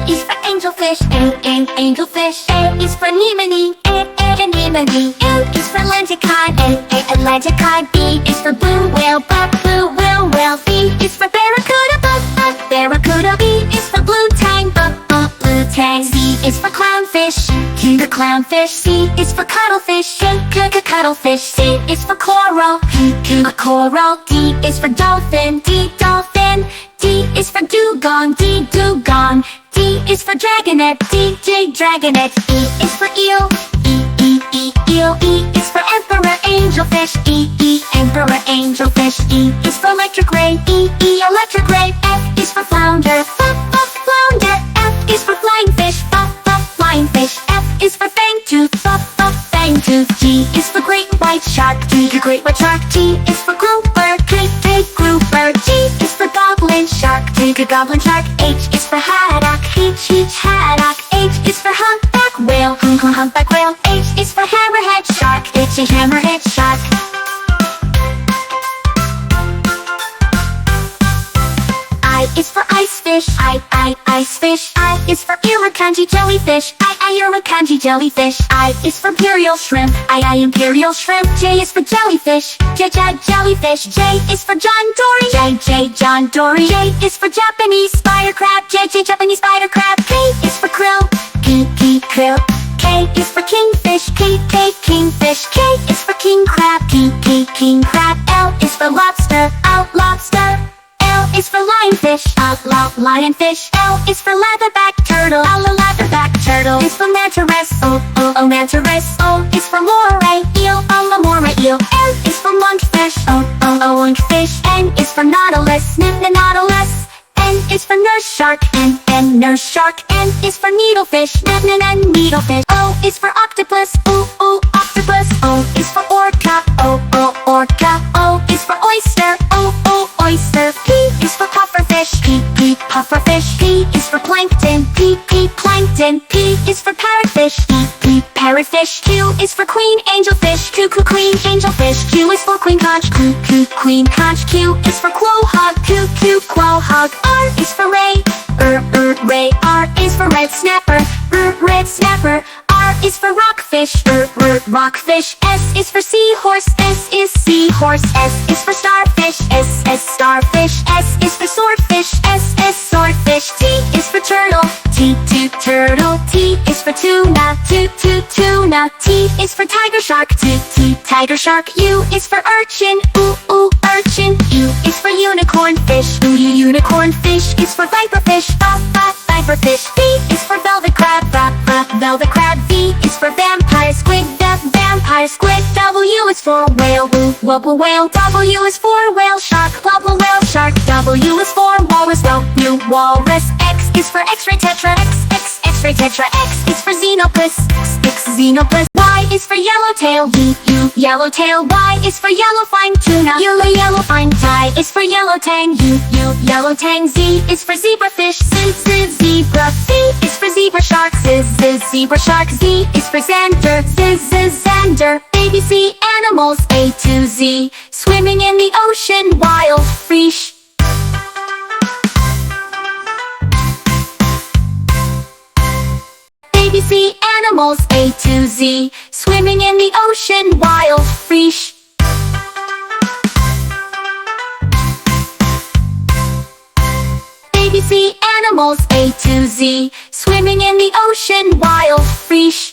is for angelfish, angelfish. A is for anemone, anemone. L is for Atlanticod, Atlanticod. B is for blue whale, blue whale. B is for barracuda, barracuda. B is for blue tang, blue tang. C is for clownfish, clownfish. C is for cuttlefish, cuttlefish. D is for coral, coral. D is for dolphin, dolphin. D is for dugong, dugong. D is for dragonet, dragonet. E is for eel, eel. E is for emperor angelfish, emperor angelfish. E is for electric ray, electric ray. F is for flounder, flounder. F is for flying fish, flying fish. F is for fangtooth, fangtooth. G is for great white shark, great white shark. G is for grouper, grouper. G is for goblin shark, goblin shark. H is for haddock, haddock. H is for humpback whale, humpback whale. H is for hammerhead shark, hammerhead shark. I is for icefish, icefish. I is for irukandji jellyfish, irukandji jellyfish. I is for imperial shrimp, imperial shrimp. J is for jellyfish, jellyfish. J is for John Dory, John Dory. J is for Japanese spider crab, Japanese spider crab. K is for krill, krill. K is for kingfish, kingfish. K is for king crab, king crab. L is for lobster, lobster. L is for lionfish, lionfish. L is for leatherback turtle, leatherback turtle. Is for mantaress, mantaress. O is for moray eel, moray eel. N is for monkfish, monkfish. N is for nautilus, nautilus. N is for nurse shark, N nurse shark. N is for needlefish, needlefish. O is for octopus, octopus. O is for orca, orca. O is for oyster, oyster. P is for pufferfish, pufferfish. P is for plankton, plankton. P is for parrotfish, parrotfish. Q is for queen angelfish, queen angelfish. Q is for queen conch, queen conch. Q is for quahog, quahog. R is for ray, ray. R is for red snapper, red snapper. R is for rockfish, rockfish. S is for seahorse, S is seahorse. S is for starfish, S starfish. S is for swordfish, S swordfish. T is for turtle, T turtle. T is for tuna, tuna. T is for tiger shark, T tiger shark. U is for urchin, urchin. U is for unicorn fish, unicorn fish. Is for viperfish, viperfish. V is for velvet crab, velvet crab. V is for vampire squid, vampire squid. W is for whale, wobble whale. W is for whale shark, wobble whale shark. W is for walrus, walrus. X is for x-ray tetra, x-ray tetra. X is for xenopus, xenopus. Y is for yellowtail, yellowtail. Y is for yellow fine tuna, yellow fine. Y is for yellow tang, yellow tang. Z is for zebrafish, zebra. Z is for zebra shark, zebra shark. Z is for zander, zander. ABC animals A to Z, swimming in the ocean, wild fish. ABC animals A to Z, swimming in the ocean, wild fish. ABC animals A to Z, swimming in the ocean, wild fish.